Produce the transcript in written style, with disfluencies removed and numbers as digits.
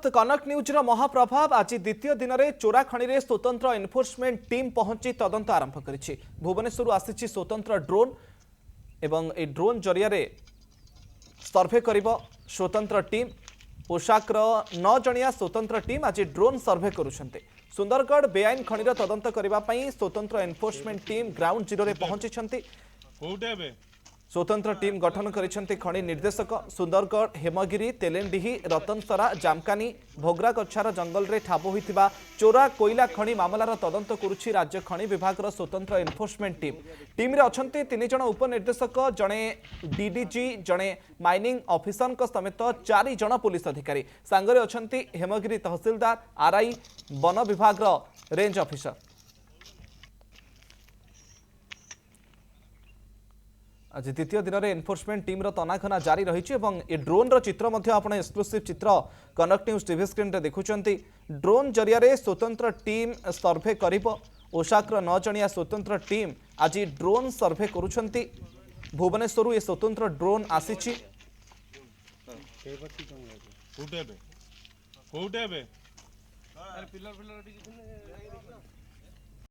धन्यवाद। कनक न्यूज महाप्रभाव आज द्वितीय दिन में चोरा खणी में स्वतंत्र एनफोर्समेंट टीम पहुंची तदंत आरंभ करिछि। भुवनेश्वर आसी स्वतंत्र ड्रोन एवं ए ड्रोन जरिया सर्वे करिबो स्वतंत्र टीम। पोशाकर 9 जणिया स्वतंत्र टीम आज ड्रोन सर्वे करुछन्ते। सुंदरगढ़ बेआईन खणीर तदंत करिबा पई स्वतंत्र एनफोर्समेंट टीम ग्राउंड जीरो रे पहुंची छन्ते। स्वतंत्र टीम गठन करिसेंति खणी निर्देशक। सुंदरगढ़ हेमगिरी तेलेंडीही रतनसरा जामकानी भोगरागछार जंगल रे ठाब होइतिबा चोरा कोयला खणी मामलार तदंत करुछि राज्य खणी विभाग स्वतंत्र एनफोर्समेंट टीम रे अछंती 3 जण उपनिर्देशक, जणे डीडीजी, जणे माइनिंग ऑफिसर समेत 4 जण पुलिस अधिकारी। सांगरे अछंती हेमगिरी तहसीलदार, आरआई, वन विभाग रेंज ऑफिसर। आज द्वितीय दिन में एनफोर्समेंट टीम तनाघना जारी रही ए ड्रोन चित्र एक्सक्लूसिव चित्र कनक न्यूज टीवी स्क्रीन रे देखुंती। ड्रोन जरिया स्वतंत्र टीम सर्वे करिबो। ओशाकर 9 जणिया स्वतंत्र टीम आज ड्रोन सर्वे करुछंती। भुवनेश्वर ये स्वतंत्र ड्रोन आसीछि।